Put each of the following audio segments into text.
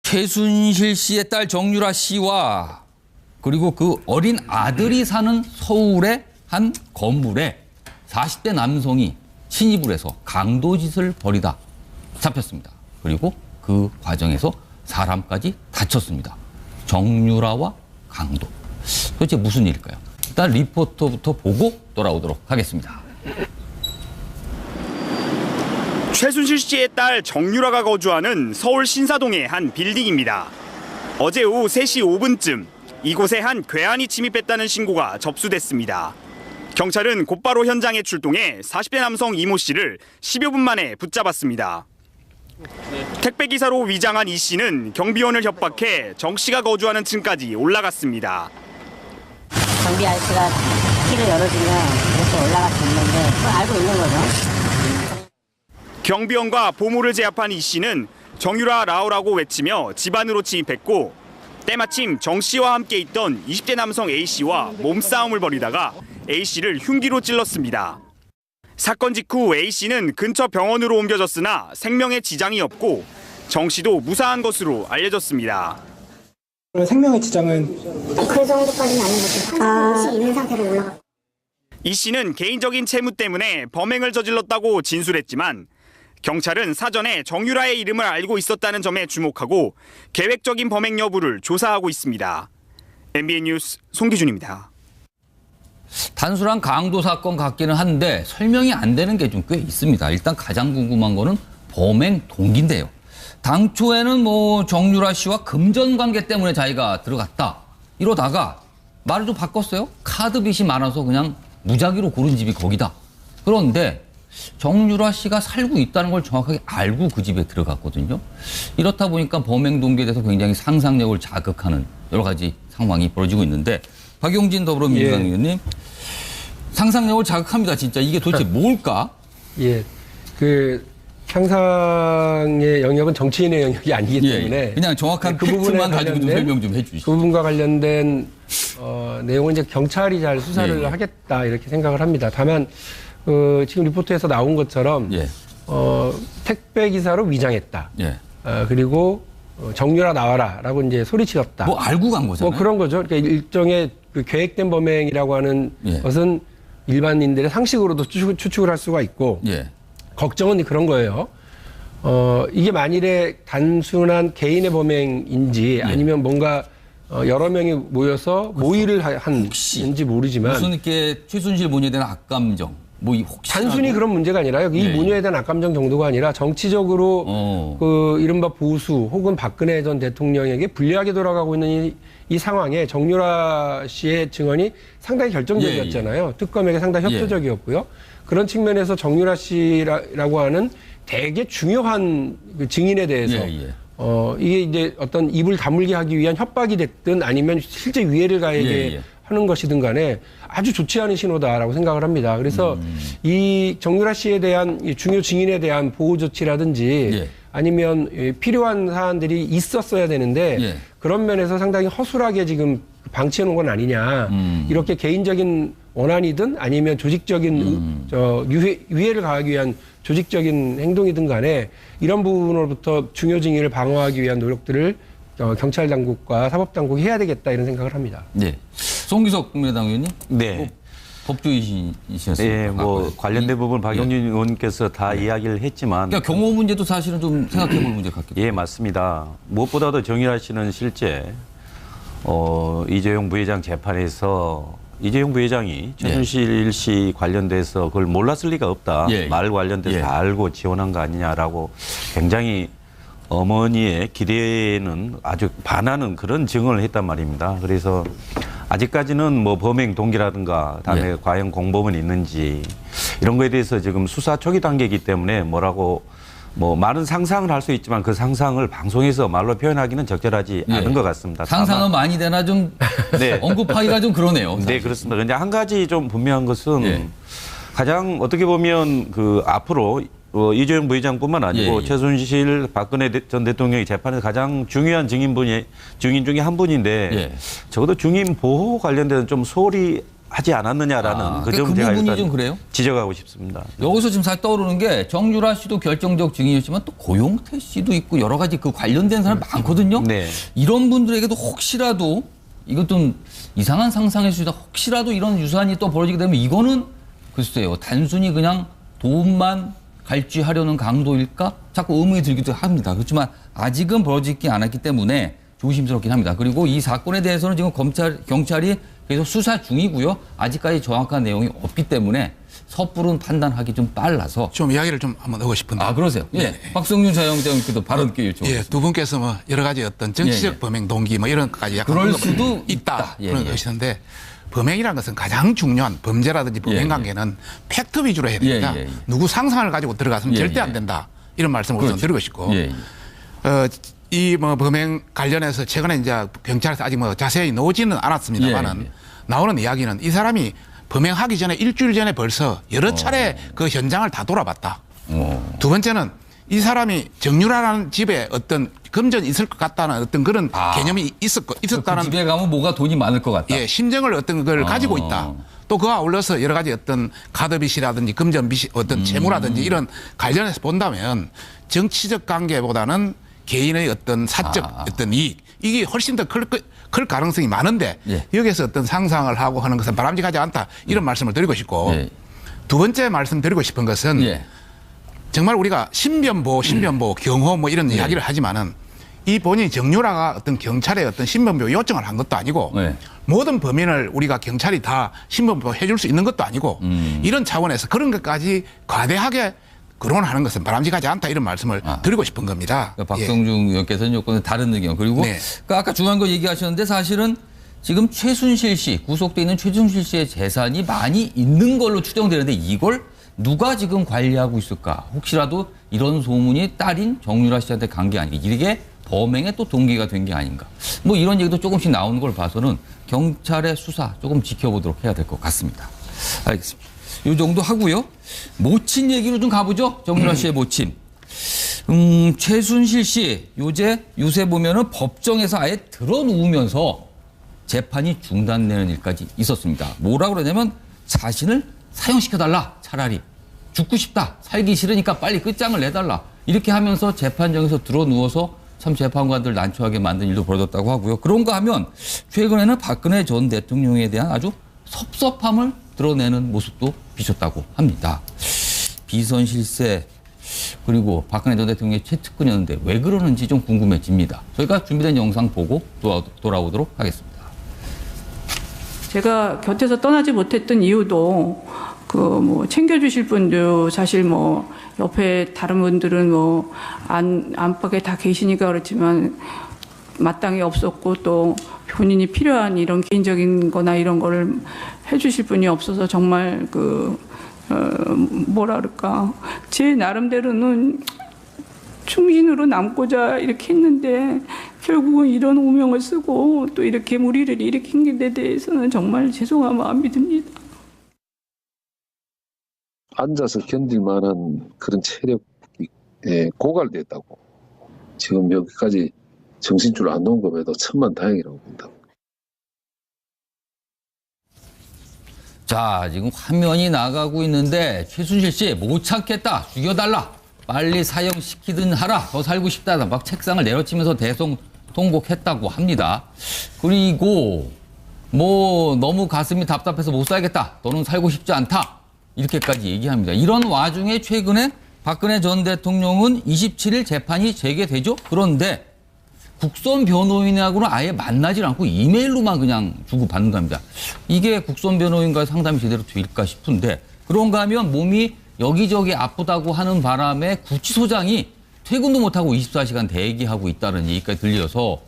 최순실 씨의 딸 정유라 씨와 그리고 그 어린 아들이 사는 서울의 한 건물에 40대 남성이 침입을 해서 강도짓을 벌이다 잡혔습니다. 그리고 그 과정에서 사람까지 다쳤습니다. 정유라와 강도. 도대체 무슨 일일까요? 일단 리포터부터 보고 돌아오도록 하겠습니다. 최순실 씨의 딸 정유라가 거주하는 서울 신사동의 한 빌딩입니다. 어제 오후 3시 5분쯤 이곳에 한 괴한이 침입했다는 신고가 접수됐습니다. 경찰은 곧바로 현장에 출동해 40대 남성 이모 씨를 10여 분 만에 붙잡았습니다. 택배기사로 위장한 이 씨는 경비원을 협박해 정 씨가 거주하는 층까지 올라갔습니다. 경비 아저씨가 키를 열어주면 이렇게 올라갈 수 있는데 그걸 알고 있는 거죠. 경비원과 보모를 제압한 이 씨는 정유라 라오라고 외치며 집 안으로 침입했고 때마침 정 씨와 함께 있던 20대 남성 A 씨와 몸싸움을 벌이다가 A 씨를 흉기로 찔렀습니다. 사건 직후 A 씨는 근처 병원으로 옮겨졌으나 생명에 지장이 없고 정 씨도 무사한 것으로 알려졌습니다. 생명의 지장은 그 정도까지는 아닌 것 같아요. 의식이 있는 상태로 올라갔고. 이 씨는 개인적인 채무 때문에 범행을 저질렀다고 진술했지만 경찰은 사전에 정유라의 이름을 알고 있었다는 점에 주목하고 계획적인 범행 여부를 조사하고 있습니다. MBN 뉴스 송기준입니다. 단순한 강도 사건 같기는 한데 설명이 안 되는 게 좀 꽤 있습니다. 일단 가장 궁금한 거는 범행 동기인데요. 당초에는 정유라 씨와 금전 관계 때문에 자기가 들어갔다. 이러다가 말을 좀 바꿨어요. 카드 빚이 많아서 그냥 무작위로 고른 집이 거기다. 그런데 정유라 씨가 살고 있다는 걸 정확하게 알고 그 집에 들어갔거든요. 이렇다 보니까 범행 동기에 대해서 굉장히 상상력을 자극하는 여러 가지 상황이 벌어지고 있는데 박용진 더불어민주당 의원님 상상력을 자극합니다. 진짜 이게 도대체 뭘까? 예, 그 상상의 영역은 정치인의 영역이 아니기 때문에 그냥 정확한 그 팩트만 가지고 좀 설명 좀 해주시죠. 그 부분과 관련된 내용은 이제 경찰이 잘 수사를 하겠다 이렇게 생각을 합니다. 다만 지금 리포트에서 나온 것처럼 택배 기사로 위장했다. 그리고 정유라 나와라라고 이제 소리치렀다. 뭐 알고 간 거잖아요. 그런 거죠. 그러니까 일종의 그 계획된 범행이라고 하는 것은 일반인들의 상식으로도 추측을 할 수가 있고 걱정은 그런 거예요. 이게 만일에 단순한 개인의 범행인지 아니면 뭔가 여러 명이 모여서 모의를 한지 모르지만 무슨 이렇게 최순실 본인에 대한 악감정 혹시 단순히 그런 문제가 아니라요. 이 문제에 대한 악감정 정도가 아니라 정치적으로 그 이른바 보수 혹은 박근혜 전 대통령에게 불리하게 돌아가고 있는 이 상황에 정유라 씨의 증언이 상당히 결정적이었잖아요. 특검에게 상당히 협조적이었고요. 그런 측면에서 정유라 씨라고 하는 되게 중요한 그 증인에 대해서 이게 이제 어떤 입을 다물게 하기 위한 협박이 됐든 아니면 실제 위해를 가하게 하는 것이든 간에 아주 좋지 않은 신호다라고 생각을 합니다. 그래서 이 정유라 씨에 대한 이 중요 증인에 대한 보호 조치라든지 아니면 필요한 사안들이 있었어야 되는데 그런 면에서 상당히 허술하게 지금 방치해 놓은 건 아니냐. 이렇게 개인적인 원한이든 아니면 조직적인 위해를 가하기 위한 조직적인 행동이든 간에 이런 부분으로부터 중요 증인을 방어하기 위한 노력들을 경찰 당국과 사법 당국이 해야 되겠다 이런 생각을 합니다. 송기석 국민의당 의원님? 법조이시였습니다. 관련된 부분 박용진 의원께서 다 이야기를 했지만. 그러니까 경호 문제도 사실은 좀 생각해 볼 문제 같기도 해요. 맞습니다. 무엇보다도 정유라 씨는 실제 이재용 부회장 재판에서 이재용 부회장이 최순실 씨 관련돼서 그걸 몰랐을 리가 없다. 말 관련돼서 다 알고 지원한 거 아니냐라고 굉장히 어머니의 기대에는 아주 반하는 그런 증언을 했단 말입니다. 그래서 아직까지는 범행 동기라든가 다음에 과연 공범은 있는지 이런 거에 대해서 지금 수사 초기 단계이기 때문에 많은 상상을 할 수 있지만 그 상상을 방송에서 말로 표현하기는 적절하지 않은 것 같습니다. 상상은 많이 되나 좀 언급하기가 좀 그러네요. 사실. 그렇습니다. 그런데 한 가지 좀 분명한 것은 가장 어떻게 보면 앞으로 이재용 부회장뿐만 아니고 최순실 박근혜 전 대통령의 재판에서 가장 중요한 증인 중에 한 분인데 적어도 증인 보호 관련돼서 좀 소홀히 하지 않았느냐라는 그 그 점 제가 부분이 일단 좀 그래요? 지적하고 싶습니다. 여기서 지금 사실 떠오르는 게 정유라 씨도 결정적 증인이었지만 또 고용태 씨도 있고 여러 가지 그 관련된 사람 많거든요. 네. 이런 분들에게도 혹시라도 이것 좀 이상한 상상일 수 있다. 혹시라도 이런 유산이 또 벌어지게 되면 이거는 글쎄요. 단순히 그냥 돈만 갈취하려는 강도일까? 자꾸 의문이 들기도 합니다. 그렇지만 아직은 벌어지지 않았기 때문에 조심스럽긴 합니다. 그리고 이 사건에 대해서는 지금 경찰이 계속 수사 중이고요. 아직까지 정확한 내용이 없기 때문에 섣부른 판단하기 좀 빨라서. 좀 이야기를 좀 한번 하고 싶은데. 아, 그러세요? 예. 네. 박성준 자영장께도 발언 기회 요청. 예, 두 분께서 뭐 여러 가지 어떤 정치적 예, 예. 범행 동기 뭐 이런 것까지 약간 그럴 언급을 수도 있다. 예, 그런 예. 것이는데 범행이라는 것은 가장 중요한 범죄라든지 범행 예, 예. 관계는 팩트 위주로 해야 됩니다. 예, 예, 예. 누구 상상을 가지고 들어가서는 예, 절대 예. 안 된다. 이런 말씀을 우선 그렇죠. 드리고 싶고. 예, 예. 이 뭐 범행 관련해서 최근에 이제 경찰에서 아직 뭐 자세히 나오지는 않았습니다만은 예, 예. 나오는 이야기는 이 사람이 범행하기 전에 일주일 전에 벌써 여러 차례 그 현장을 다 돌아봤다. 두 번째는 이 사람이 정유라라는 집에 어떤 금전이 있을 것 같다는 어떤 그런 개념이 있었다는 그 집에 가면 뭐가 돈이 많을 것 같다. 예, 심정을 어떤 걸 가지고 있다. 또 그와 아울러서 여러 가지 어떤 카드빚이라든지 금전빚이 어떤 채무라든지 이런 관련해서 본다면 정치적 관계보다는 개인의 어떤 사적 어떤 이익 이게 훨씬 더 클 가능성이 많은데 예. 여기서 어떤 상상을 하고 하는 것은 바람직하지 않다. 이런 말씀을 드리고 싶고 예. 두 번째 말씀드리고 싶은 것은 예. 정말 우리가 신변보호, 경호 뭐 이런 이야기를 하지만은 이 본인이 정유라가 어떤 경찰에 어떤 신변보호 요청을 한 것도 아니고 네. 모든 범인을 우리가 경찰이 다 신변보호 해줄 수 있는 것도 아니고 이런 차원에서 그런 것까지 과대하게 거론하는 것은 바람직하지 않다 이런 말씀을 드리고 싶은 겁니다. 그러니까 박성중 의원께서는 요건은 다른 의견. 그리고 네. 그러니까 아까 중요한 거 얘기하셨는데 사실은 지금 최순실 씨, 구속돼 있는 최순실 씨의 재산이 많이 있는 걸로 추정되는데 이걸 누가 지금 관리하고 있을까? 혹시라도 이런 소문이 딸인 정유라 씨한테 간 게 아닌가? 이게 범행의 또 동기가 된 게 아닌가? 뭐 이런 얘기도 조금씩 나오는 걸 봐서는 경찰의 수사 조금 지켜보도록 해야 될 것 같습니다. 알겠습니다. 이 정도 하고요. 모친 얘기로 좀 가보죠. 정유라 씨의 모친. 최순실 씨 요새 보면은 법정에서 아예 드러누우면서 재판이 중단되는 일까지 있었습니다. 뭐라 그러냐면 자신을 사형시켜달라. 차라리. 죽고 싶다. 살기 싫으니까 빨리 끝장을 내달라. 이렇게 하면서 재판정에서 드러누워서 참 재판관들 난처하게 만든 일도 벌어졌다고 하고요. 그런가 하면 최근에는 박근혜 전 대통령에 대한 아주 섭섭함을 드러내는 모습도 비쳤다고 합니다. 비선 실세 그리고 박근혜 전 대통령의 최측근이었는데 왜 그러는지 좀 궁금해집니다. 저희가 준비된 영상 보고 돌아오도록 하겠습니다. 제가 곁에서 떠나지 못했던 이유도 챙겨주실 분도 사실 옆에 다른 분들은 안팎에 다 계시니까 그렇지만 마땅히 없었고 또 본인이 필요한 이런 개인적인 거나 이런 거를 해주실 분이 없어서 정말 제 나름대로는 충신으로 남고자 이렇게 했는데 결국은 이런 오명을 쓰고 또 이렇게 무리를 일으킨 데 대해서는 정말 죄송한 마음이 듭니다. 앉아서 견딜 만한 그런 체력이 고갈됐다고. 지금 여기까지 정신줄 안 놓은 것에도 천만다행이라고 봅니다. 자, 지금 화면이 나가고 있는데 최순실 씨 못 참겠다. 죽여달라. 빨리 사형시키든 하라. 더 살고 싶다. 막 책상을 내려치면서 대성통곡했다고 합니다. 그리고 너무 가슴이 답답해서 못 살겠다. 너는 살고 싶지 않다. 이렇게까지 얘기합니다. 이런 와중에 최근에 박근혜 전 대통령은 27일 재판이 재개되죠. 그런데 국선 변호인하고는 아예 만나질 않고 이메일로만 그냥 주고받는 겁니다. 이게 국선 변호인과 상담이 제대로 될까 싶은데 그런가 하면 몸이 여기저기 아프다고 하는 바람에 구치소장이 퇴근도 못하고 24시간 대기하고 있다는 얘기까지 들려서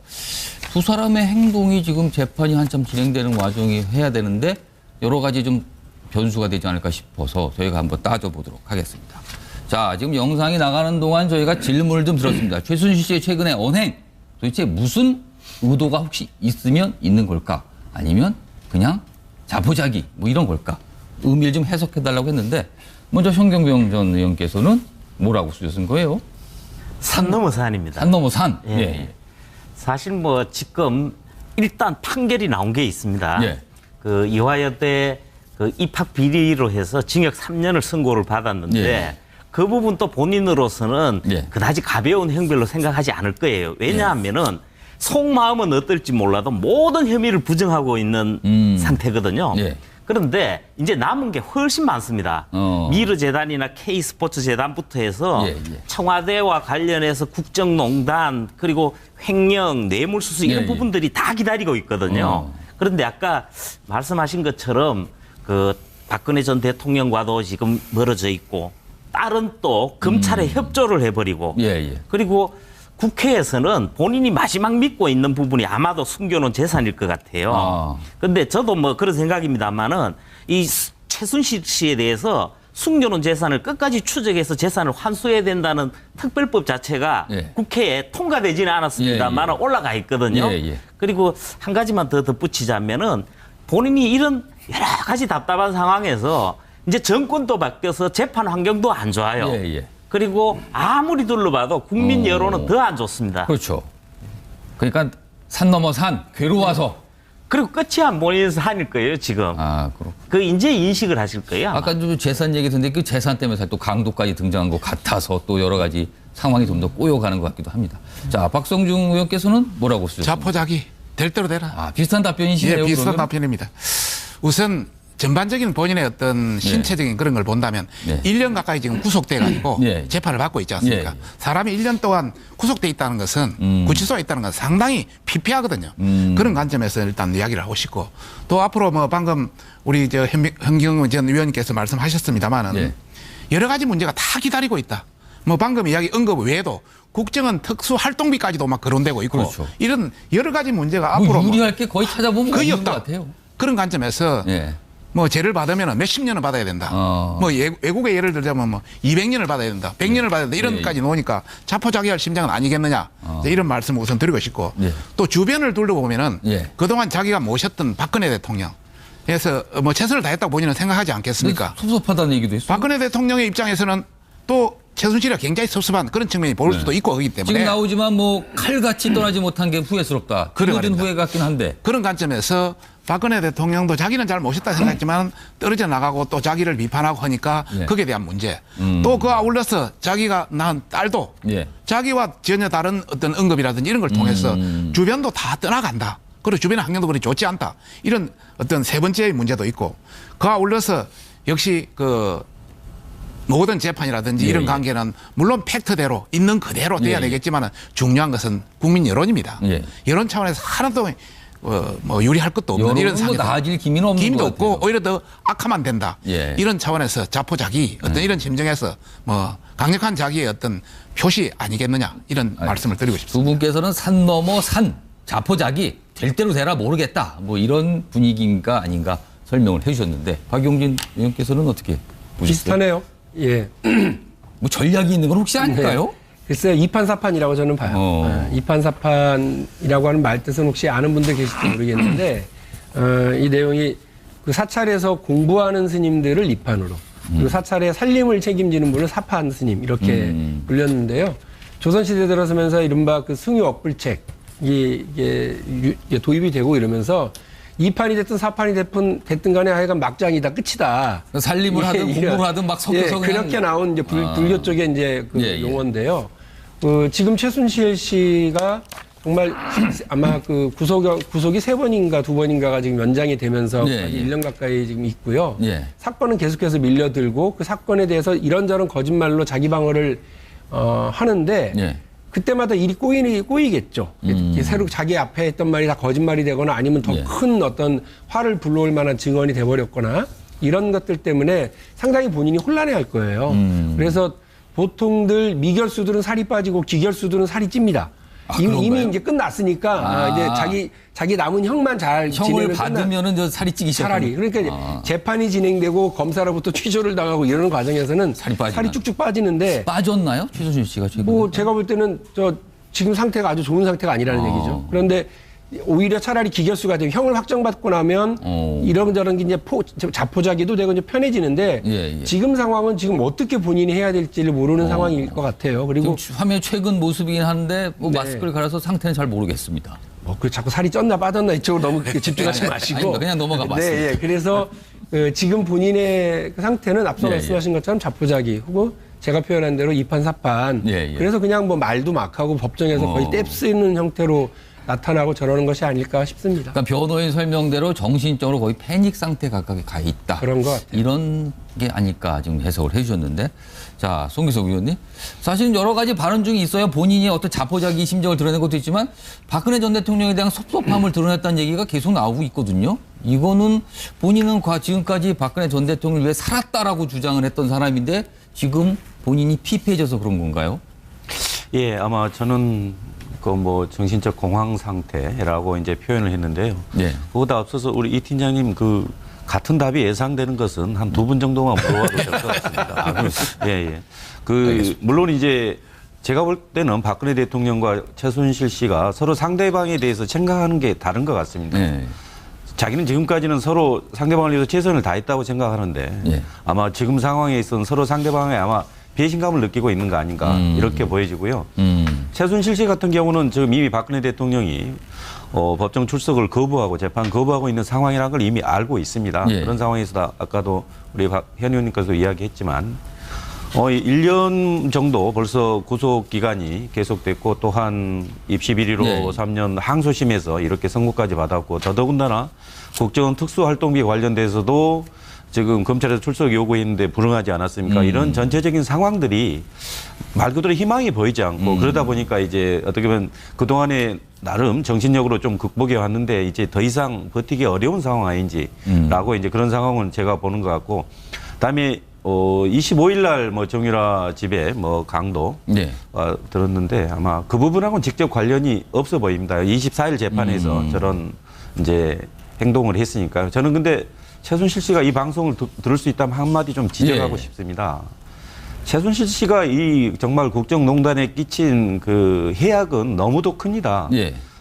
두 사람의 행동이 지금 재판이 한참 진행되는 와중에 해야 되는데 여러 가지 좀 변수가 되지 않을까 싶어서 저희가 한번 따져보도록 하겠습니다. 자, 지금 영상이 나가는 동안 저희가 질문을 좀 들었습니다. 최순실 씨의 최근의 언행 도대체 무슨 의도가 혹시 있으면 있는 걸까? 아니면 그냥 자포자기 이런 걸까? 의미를 좀 해석해달라고 했는데 먼저 현경병 전 의원께서는 뭐라고 쓰신 거예요? 산 넘어 산입니다. 산 넘어 산. 예. 사실 지금 일단 판결이 나온 게 있습니다. 예. 그 이화여대 그 입학 비리로 해서 징역 3년을 선고를 받았는데 예. 그 부분 또 본인으로서는 예. 그다지 가벼운 형별로 생각하지 않을 거예요. 왜냐하면은 속마음은 어떨지 몰라도 모든 혐의를 부정하고 있는 상태거든요. 예. 그런데 이제 남은 게 훨씬 많습니다. 미르재단이나 K스포츠재단부터 해서 예, 예. 청와대와 관련해서 국정농단 그리고 횡령, 뇌물수수 이런 예, 예. 부분들이 다 기다리고 있거든요. 그런데 아까 말씀하신 것처럼 그 박근혜 전 대통령과도 지금 멀어져 있고 딸은 또 검찰에 협조를 해버리고 예, 예. 그리고 국회에서는 본인이 마지막 믿고 있는 부분이 아마도 숨겨놓은 재산일 것 같아요. 그런데 저도 뭐 그런 생각입니다만은 이 최순실 씨에 대해서 숨겨놓은 재산을 끝까지 추적해서 재산을 환수해야 된다는 특별법 자체가 예. 국회에 통과되지는 않았습니다만은 예, 예. 올라가 있거든요. 예, 예. 그리고 한 가지만 더 덧붙이자면은 본인이 이런 여러 가지 답답한 상황에서 이제 정권도 바뀌어서 재판 환경도 안 좋아요. 예, 예. 그리고 아무리 둘러봐도 국민 여론은 더 안 좋습니다. 그렇죠. 그러니까 산 넘어 산 괴로워서. 그리고 끝이 안 보이는 산일 거예요, 지금. 그렇고. 그 이제 인식을 하실 거예요. 아마. 아까 좀 재산 얘기 듣는데 그 재산 때문에 사실 또 강도까지 등장한 것 같아서 또 여러 가지 상황이 좀 더 꼬여가는 것 같기도 합니다. 자, 박성중 의원께서는 뭐라고 쓰셨습니까? 자포자기 될 대로 되라. 비슷한 답변이시네요. 예, 비슷한 그러면? 답변입니다. 우선 전반적인 본인의 어떤 신체적인 그런 걸 본다면 네. 1년 가까이 지금 구속돼 가지고 네. 재판을 받고 있지 않습니까? 네. 사람이 1년 동안 구속돼 있다는 것은 구치소에 있다는 것은 상당히 피폐하거든요. 그런 관점에서 일단 이야기를 하고 싶고 또 앞으로 뭐 방금 우리 저 현경우 전 의원님께서 말씀하셨습니다마는 네. 여러 가지 문제가 다 기다리고 있다. 뭐 방금 이야기 언급 외에도 국정은 특수 활동비까지도 막 거론되고 있고 그렇죠. 이런 여러 가지 문제가 뭐 앞으로 유리할 게 거의 찾아보면 거의 없는 것 없다. 같아요. 그런 관점에서 예. 뭐 죄를 받으면 몇십 년을 받아야 된다. 뭐 외국의 예를 들자면 뭐 200년을 받아야 된다. 100년을 받아야 된다. 이런 것까지 놓으니까 자포자기할 심정은 아니겠느냐. 이런 말씀을 우선 드리고 싶고 예. 또 주변을 둘러보면은 예. 그동안 자기가 모셨던 박근혜 대통령 그래서 뭐 최선을 다했다고 본인은 생각하지 않겠습니까? 섭섭하다는 얘기도 했어요. 박근혜 대통령의 입장에서는 또 최순실이가 굉장히 섭섭한 그런 측면이 보일 수도 있고 그렇기 때문에 지금 나오지만 뭐 칼같이 떠나지 못한 게 후회스럽다. 그런 후회 같긴 한데. 그런 관점에서 박근혜 대통령도 자기는 잘 모셨다 생각했지만 떨어져 나가고 또 자기를 비판하고 하니까 예. 거기에 대한 문제. 또 그 아울러서 자기가 낳은 딸도 예. 자기와 전혀 다른 어떤 언급이라든지 이런 걸 통해서 주변도 다 떠나간다. 그리고 주변의 환경도 그리 좋지 않다. 이런 어떤 세 번째의 문제도 있고 그 아울러서 역시 그 모든 재판이라든지 이런 관계는 물론 팩트대로 있는 그대로 돼야 되겠지만 중요한 것은 국민 여론입니다. 여론 차원에서 하나도 뭐 유리할 것도 없는 이런 상황. 나아질 기미는 없는 기미도 것 같아요. 없고 오히려 더 악화만 된다. 이런 차원에서 자포자기 어떤 이런 심정에서 뭐 강력한 자기의 어떤 표시 아니겠느냐 이런 말씀을 드리고 싶습니다. 두 분께서는 산 넘어 산 자포자기 될 대로 되라 모르겠다. 뭐 이런 분위기인가 아닌가 설명을 해주셨는데 박용진 의원께서는 어떻게 보셨어요? 비슷하네요. 예. 뭐 전략이 있는 건 혹시 아닐까요? 네. 글쎄요, 이판사판이라고 저는 봐요. 이판사판이라고 하는 말뜻은 혹시 아는 분들 계실지 모르겠는데, 이 내용이 그 사찰에서 공부하는 스님들을 이판으로, 그리고 사찰의 살림을 책임지는 분을 사판 스님, 이렇게 불렸는데요. 조선시대 들어서면서 이른바 그 승유 억불책, 이게 도입이 되고 이러면서 이판이 됐든 사판이 됐든 간에 하여간 막장이다, 끝이다. 살림을 하든 공부를 하든 막 섞여서 그렇게 나온 이제 불교 쪽의 이제 그 용어인데요. 지금 최순실 씨가 정말 아마 그 구속이 3번인가 2번인가가 지금 연장이 되면서 1년 가까이 지금 있고요. 사건은 계속해서 밀려들고 그 사건에 대해서 이런저런 거짓말로 자기 방어를 하는데 그때마다 일이 꼬이겠죠. 새로 자기 앞에 했던 말이 다 거짓말이 되거나 아니면 더 큰 어떤 화를 불러올 만한 증언이 돼버렸거나 이런 것들 때문에 상당히 본인이 혼란해할 거예요. 그래서 보통들 미결수들은 살이 빠지고 기결수들은 살이 찝니다. 이미 이제 끝났으니까 이제 자기 남은 형만 잘 형을 받으면은 저 살이 찌기 시작. 차라리 그러니까 재판이 진행되고 검사로부터 취조를 당하고 이러는 과정에서는 살이 쭉쭉 빠지는데 빠졌나요, 최순실 씨가 지금? 뭐 제가 볼 때는 지금 상태가 아주 좋은 상태가 아니라는 얘기죠. 그런데 오히려 차라리 기결수가 되고 형을 확정받고 나면 이런저런 게 이제 자포자기도 되고 이제 편해지는데 예. 지금 상황은 지금 어떻게 본인이 해야 될지를 모르는 상황일 것 같아요. 그리고 화면 최근 모습이긴 한데 뭐 네. 마스크를 갈아서 상태는 잘 모르겠습니다. 그 자꾸 살이 쪘나 빠졌나 이쪽으로 너무 집중하지 마시고 아닙니다. 그냥 넘어가 봤습니다. 네, 예. 그래서 지금 본인의 그 상태는 앞서 말씀하신 것처럼 자포자기 혹은 제가 표현한 대로 2판 4판 그래서 그냥 뭐 말도 막 하고 법정에서 거의 떼 쓰는 형태로 나타나고 저러는 것이 아닐까 싶습니다. 그러니까 변호인 설명대로 정신적으로 거의 패닉 상태 가깝게 가 있다. 그런 것 같아요. 이런 게 아닐까 지금 해석을 해주셨는데, 자 송기석 의원님, 사실은 여러 가지 발언 중에 있어요. 본인이 어떤 자포자기 심정을 드러낸 것도 있지만 박근혜 전 대통령에 대한 섭섭함을 드러냈다는 얘기가 계속 나오고 있거든요. 이거는 본인은 지금까지 박근혜 전 대통령을 위해 살았다라고 주장을 했던 사람인데 지금 본인이 피폐해져서 그런 건가요? 예, 아마 저는 그 뭐 정신적 공황 상태라고 이제 표현을 했는데요. 네. 그보다 앞서서 우리 이 팀장님 그 같은 답이 예상되는 것은 한 2분 정도만 물어봐도 될 것 같습니다. 예. 물론 이제 제가 볼 때는 박근혜 대통령과 최순실 씨가 서로 상대방에 대해서 생각하는 게 다른 것 같습니다. 네. 자기는 지금까지는 서로 상대방을 위해서 최선을 다했다고 생각하는데 아마 지금 상황에 있어서는 서로 상대방에 아마 배신감을 느끼고 있는 거 아닌가 이렇게 보여지고요. 최순실 씨 같은 경우는 지금 이미 박근혜 대통령이 법정 출석을 거부하고 재판 거부하고 있는 상황이라는 걸 이미 알고 있습니다. 그런 상황에서 아까도 우리 현 의원님께서 이야기했지만 1년 정도 벌써 구속 기간이 계속됐고 또한 입시 비리로 3년 항소심에서 이렇게 선고까지 받았고 더더군다나 국정원 특수활동비 관련돼서도 지금 검찰에서 출석 요구했는데 불응하지 않았습니까? 이런 전체적인 상황들이 말 그대로 희망이 보이지 않고 그러다 보니까 이제 어떻게 보면 그동안에 나름 정신력으로 좀 극복해 왔는데 이제 더 이상 버티기 어려운 상황 아닌지라고 이제 그런 상황은 제가 보는 것 같고, 그다음에 25일 날 뭐 정유라 집에 뭐 강도 들었는데 아마 그 부분하고는 직접 관련이 없어 보입니다. 24일 재판에서 저런 이제 행동을 했으니까요. 저는 근데 최순실 씨가 이 방송을 들을 수 있다면 한마디 좀 지적하고 싶습니다. 최순실 씨가 이 정말 국정농단에 끼친 그 해악은 너무도 큽니다.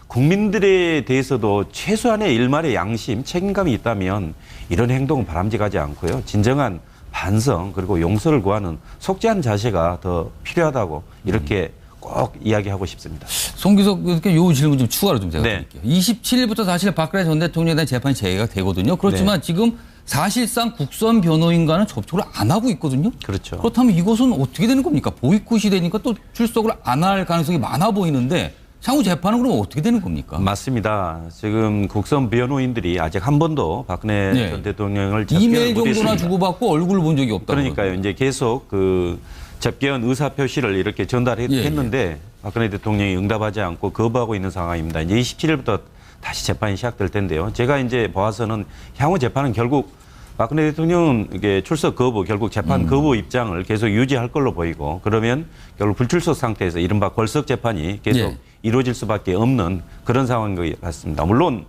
국민들에 대해서도 최소한의 일말의 양심, 책임감이 있다면 이런 행동은 바람직하지 않고요. 진정한 반성 그리고 용서를 구하는 속죄하는 자세가 더 필요하다고 이렇게 꼭 이야기하고 싶습니다. 송기석 이렇게 요 질문 좀 추가로 좀 제가 드릴게요. 27일부터 사실 박근혜 전 대통령에 대한 재판이 재개가 되거든요. 그렇지만 지금 사실상 국선 변호인과는 접촉을 안 하고 있거든요. 그렇죠. 그렇다면 이것은 어떻게 되는 겁니까? 보이콧이 되니까 또 출석을 안 할 가능성이 많아 보이는데 향후 재판은 그럼 어떻게 되는 겁니까? 맞습니다. 지금 국선 변호인들이 아직 한 번도 박근혜 전 대통령을 이메일 정도나 주고받고 얼굴을 본 적이 없다고. 그러니까요. 이제 계속 그 접견 의사 표시를 이렇게 전달했는데 박근혜 대통령이 응답하지 않고 거부하고 있는 상황입니다. 이제 27일부터 다시 재판이 시작될 텐데요. 제가 이제 봐서는 향후 재판은 결국 박근혜 대통령은 이게 출석 거부, 결국 재판 거부 입장을 계속 유지할 걸로 보이고, 그러면 결국 불출석 상태에서 이른바 걸석 재판이 계속 이루어질 수밖에 없는 그런 상황인 것 같습니다. 물론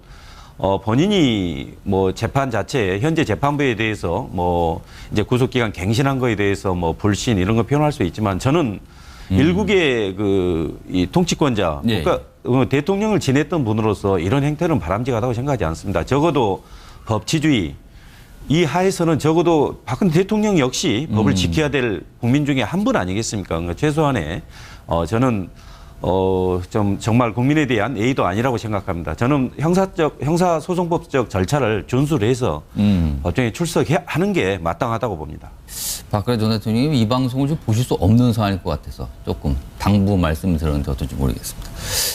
본인이 뭐 재판 자체에 현재 재판부에 대해서 뭐 이제 구속기간 갱신한 거에 대해서 뭐 불신 이런 거 표현할 수 있지만 저는 일국의 이 통치권자, 그러니까 대통령을 지냈던 분으로서 이런 행태는 바람직하다고 생각하지 않습니다. 적어도 법치주의 이 하에서는 적어도 박근혜 대통령 역시 법을 지켜야 될 국민 중에 한 분 아니겠습니까? 그러니까 최소한의 저는 좀 정말 국민에 대한 예의도 아니라고 생각합니다. 저는 형사소송법적 절차를 준수를 해서 법정에 출석하는 게 마땅하다고 봅니다. 박근혜 전 대통령이 이 방송을 좀 보실 수 없는 상황일 것 같아서 조금 당부 말씀을 들었는데 어떨지 모르겠습니다.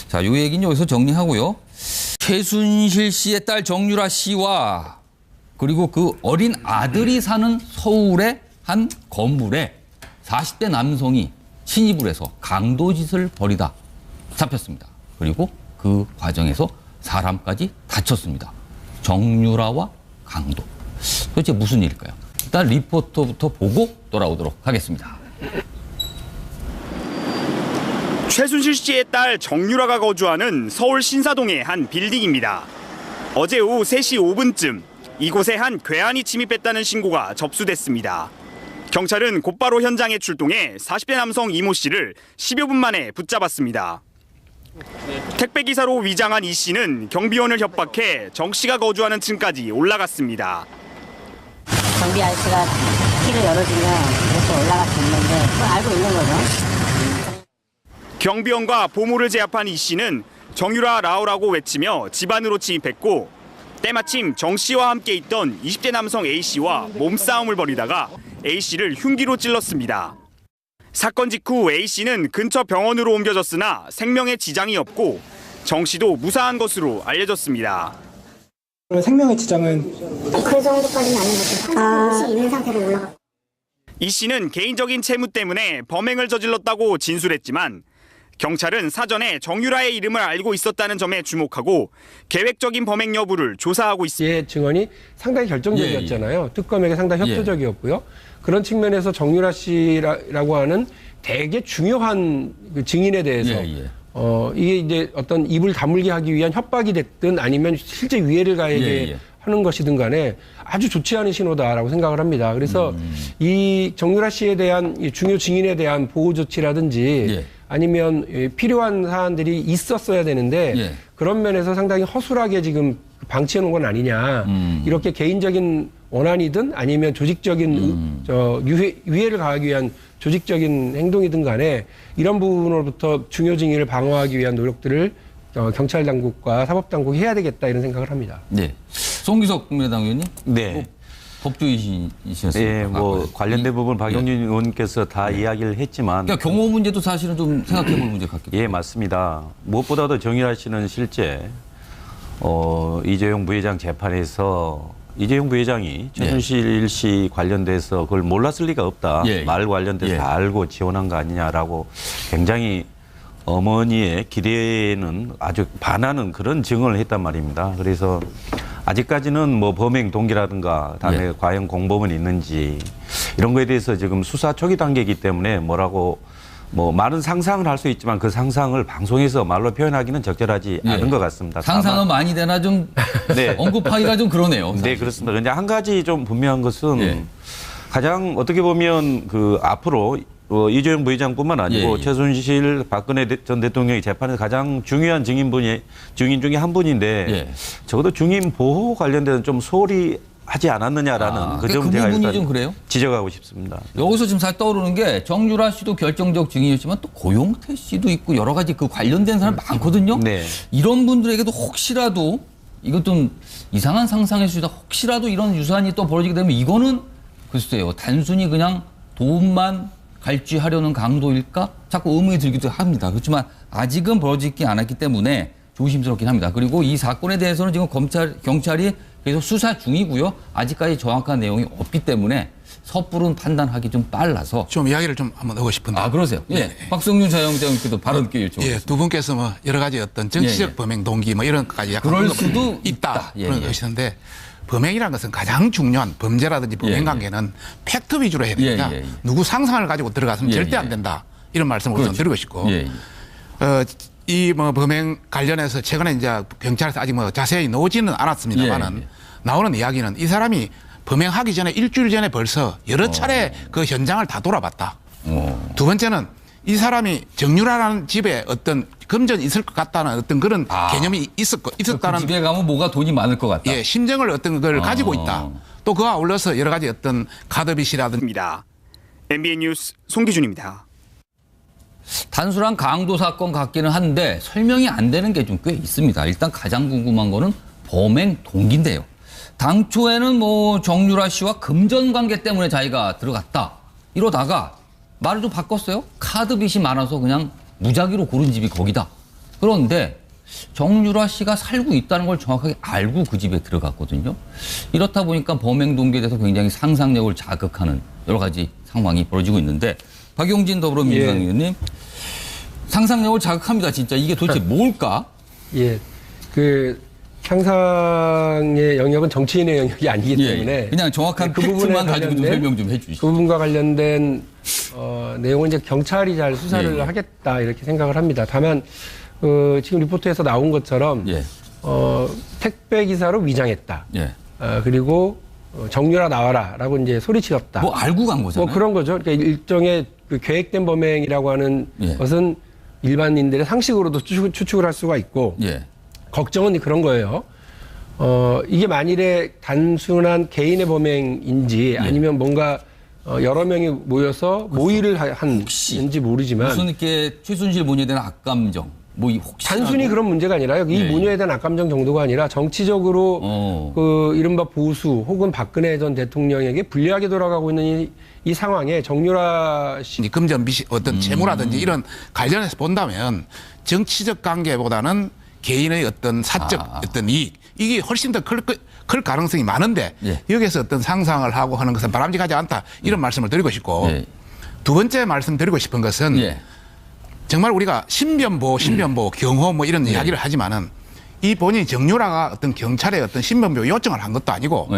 자, 이 얘기는 여기서 정리하고요. 최순실 씨의 딸 정유라 씨와 그리고 그 어린 아들이 사는 서울의 한 건물에 40대 남성이 침입을 해서 강도짓을 벌이다 잡혔습니다. 그리고 그 과정에서 사람까지 다쳤습니다. 정유라와 강도. 도대체 무슨 일일까요? 일단 리포터부터 보고 돌아오도록 하겠습니다. 최순실 씨의 딸 정유라가 거주하는 서울 신사동의 한 빌딩입니다. 어제 오후 3시 5분쯤 이곳에 한 괴한이 침입했다는 신고가 접수됐습니다. 경찰은 곧바로 현장에 출동해 40대 남성 이모 씨를 10여 분 만에 붙잡았습니다. 택배기사로 위장한 이 씨는 경비원을 협박해 정 씨가 거주하는 층까지 올라갔습니다. 경비 아저씨가 키를 열어주면 이렇게 올라갈 수 있는데 그걸 알고 있는 거죠. 경비원과 보모를 제압한 이 씨는 정유라 라오라고 외치며 집 안으로 침입했고 때마침 정 씨와 함께 있던 20대 남성 A 씨와 몸싸움을 벌이다가 A 씨를 흉기로 찔렀습니다. 사건 직후 A 씨는 근처 병원으로 옮겨졌으나 생명에 지장이 없고 정 씨도 무사한 것으로 알려졌습니다. 생명의 지장은 그 정도까지는 아닌 것 같아요. 의식 있는 상태로 올라가. 이 씨는 개인적인 채무 때문에 범행을 저질렀다고 진술했지만 경찰은 사전에 정유라의 이름을 알고 있었다는 점에 주목하고 계획적인 범행 여부를 조사하고 있습니다. 의 증언이 상당히 결정적이었잖아요. 특검에게 상당히 협조적이었고요. 그런 측면에서 정유라 씨라고 하는 되게 중요한 그 증인에 대해서 이게 이제 어떤 입을 다물게 하기 위한 협박이 됐든 아니면 실제 위해를 가하게 하는 것이든 간에 아주 좋지 않은 신호다라고 생각을 합니다. 그래서 이 정유라 씨에 대한 이 중요 증인에 대한 보호 조치라든지 아니면 필요한 사안들이 있었어야 되는데 그런 면에서 상당히 허술하게 지금 방치해 놓은 건 아니냐. 이렇게 개인적인 원한이든 아니면 조직적인 위해를 가하기 위한 조직적인 행동이든 간에 이런 부분으로부터 중요 증인을 방어하기 위한 노력들을 경찰 당국과 사법 당국이 해야 되겠다 이런 생각을 합니다. 네. 송기석 국민의당 의원님? 네. 법조이시셨습니까? 예, 뭐 관련된 부분 박영진 의원께서 다 이야기를 했지만, 그러니까 경호 문제도 사실은 좀 생각해볼 문제 같겠죠. 예, 맞습니다. 무엇보다도 정유라 씨는 실제 이재용 부회장 재판에서 이재용 부회장이 최순실 씨 관련돼서 그걸 몰랐을 리가 없다. 말 관련돼서 다 알고 지원한 거 아니냐라고 굉장히 어머니의 기대에는 아주 반하는 그런 증언을 했단 말입니다. 그래서 아직까지는 뭐 범행 동기라든가 다음에 과연 공범은 있는지 이런 거에 대해서 지금 수사 초기 단계이기 때문에 뭐라고 뭐 많은 상상을 할 수 있지만 그 상상을 방송에서 말로 표현하기는 적절하지 않은 것 같습니다. 상상은 많이 되나 좀 언급하기가 좀 그러네요. 사실. 네, 그렇습니다. 근데 한 가지 좀 분명한 것은 가장 어떻게 보면 그 앞으로 이재용 부회장뿐만 아니고 최순실 박근혜 전 대통령의 재판에서 가장 중요한 증인 중에 한 분인데 적어도 증인 보호 관련돼서 좀 소홀히 하지 않았느냐라는 그 점을 제가 일단 좀 그래요? 지적하고 싶습니다. 여기서 지금 사실 떠오르는 게 정유라 씨도 결정적 증인이었지만 또 고용태 씨도 있고 여러 가지 그 관련된 사람 많거든요. 이런 분들에게도 혹시라도 이것 좀 이상한 상상일 수 있다. 혹시라도 이런 유사한이 또 벌어지게 되면 이거는 글쎄요. 단순히 그냥 돈만 갈취하려는 강도일까? 자꾸 의문이 들기도 합니다. 그렇지만 아직은 벌어지지 않았기 때문에 조심스럽긴 합니다. 그리고 이 사건에 대해서는 지금 경찰이 계속 수사 중이고요. 아직까지 정확한 내용이 없기 때문에 섣부른 판단하기 좀 빨라서. 좀 이야기를 좀 한번 하고 싶은데. 아, 그러세요? 예. 박성윤 자영장께도 발언 기회 요청을. 예, 두 분께서 뭐 여러 가지 어떤 정치적 범행 동기 뭐 이런 것까지 약간 그럴 수도 있다. 그런 것이는데 범행이라는 것은 가장 중요한 범죄라든지 범행 관계는 팩트 위주로 해야 됩니다. 누구 상상을 가지고 들어가서는 절대 안 된다. 이런 말씀을 우선 드리고 싶고. 이 뭐 범행 관련해서 최근에 이제 경찰에서 아직 뭐 자세히 나오지는 않았습니다만은 나오는 이야기는 이 사람이 범행하기 전에 일주일 전에 벌써 여러 차례 그 현장을 다 돌아봤다. 두 번째는 이 사람이 정유라라는 집에 어떤 금전이 있을 것 같다는 어떤 그런 개념이 있었다는. 그 집에 가면 뭐가 돈이 많을 것 같다. 예, 심정을 어떤 걸 가지고 있다. 또 그와 아울러서 여러 가지 어떤 카드빚이라든지. MBN 뉴스 송기준입니다. 단순한 강도 사건 같기는 한데 설명이 안 되는 게 좀 꽤 있습니다. 일단 가장 궁금한 거는 범행 동기인데요. 당초에는 뭐 정유라 씨와 금전 관계 때문에 자기가 들어갔다. 이러다가 말을 좀 바꿨어요. 카드 빚이 많아서 그냥 무작위로 고른 집이 거기다. 그런데 정유라 씨가 살고 있다는 걸 정확하게 알고 그 집에 들어갔거든요. 이렇다 보니까 범행 동기에 대해서 굉장히 상상력을 자극하는 여러 가지 상황이 벌어지고 있는데 박용진 더불어민주당 의원님 상상력을 자극합니다. 진짜 이게 도대체 뭘까? 예, 그 상상의 영역은 정치인의 영역이 아니기 때문에 그냥 정확한 그 팩트만 가지고 좀 설명 좀 해주시죠. 그 부분과 관련된 내용은 이제 경찰이 잘 수사를 하겠다 이렇게 생각을 합니다. 다만 지금 리포트에서 나온 것처럼 택배 기사로 위장했다. 그리고 정유라 나와라라고 이제 소리치렀다. 뭐 알고 간 거잖아요. 뭐 그런 거죠. 그러니까 일종의 그 계획된 범행이라고 하는 것은 일반인들의 상식으로도 추측을 할 수가 있고 예. 걱정은 그런 거예요. 이게 만일에 단순한 개인의 범행인지 아니면 뭔가 여러 명이 모여서 모의를 한지 모르지만 무슨 이렇게 최순실 문제에 대한 악감정 뭐 혹시 단순히 그런 문제가 아니라요. 이 문제에 대한 악감정 정도가 아니라 정치적으로 그 이른바 보수 혹은 박근혜 전 대통령에게 불리하게 돌아가고 있는 이 상황에 정유라 씨 금전 어떤 채무라든지 이런 관련해서 본다면 정치적 관계보다는 개인의 어떤 사적 어떤 이익 이게 훨씬 더 클 가능성이 많은데 여기서 어떤 상상을 하고 하는 것은 바람직하지 않다 이런 말씀을 드리고 싶고 두 번째 말씀드리고 싶은 것은 정말 우리가 신변보호, 경호 뭐 이런 이야기를 하지만은 이 본인 정유라가 어떤 경찰에 어떤 신변보호 요청을 한 것도 아니고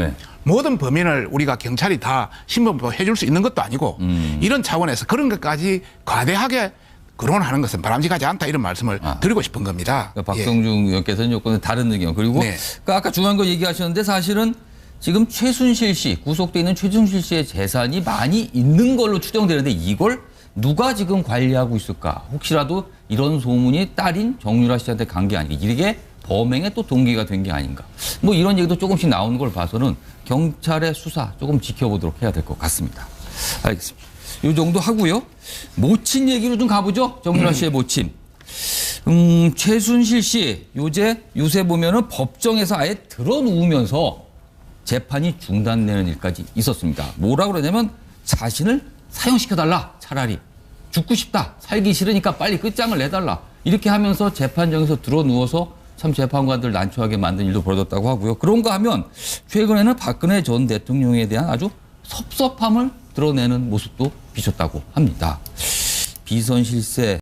모든 범인을 우리가 경찰이 다 신변보호 해줄 수 있는 것도 아니고 이런 차원에서 그런 것까지 과대하게 거론하는 것은 바람직하지 않다 이런 말씀을 드리고 싶은 겁니다. 그러니까 박성중 의원께서는 조금 다른 의견. 그리고 그러니까 아까 중요한 거 얘기하셨는데 사실은 지금 최순실 씨, 구속돼 있는 최순실 씨의 재산이 많이 있는 걸로 추정되는데 이걸 누가 지금 관리하고 있을까? 혹시라도 이런 소문이 딸인 정유라 씨한테 간 게 아닌가? 이게 범행의 또 동기가 된 게 아닌가? 뭐 이런 얘기도 조금씩 나오는 걸 봐서는 경찰의 수사 조금 지켜보도록 해야 될 것 같습니다. 알겠습니다. 이 정도 하고요. 모친 얘기로 좀 가보죠. 정유라 씨의 모친. 최순실 씨 요새 보면은 법정에서 아예 드러누우면서 재판이 중단되는 일까지 있었습니다. 뭐라 그러냐면 자신을 사형시켜달라. 차라리 죽고 싶다. 살기 싫으니까 빨리 끝장을 내달라. 이렇게 하면서 재판정에서 드러누워서 참 재판관들 난처하게 만든 일도 벌어졌다고 하고요. 그런가 하면 최근에는 박근혜 전 대통령에 대한 아주 섭섭함을 드러내는 모습도 비쳤다고 합니다. 비선 실세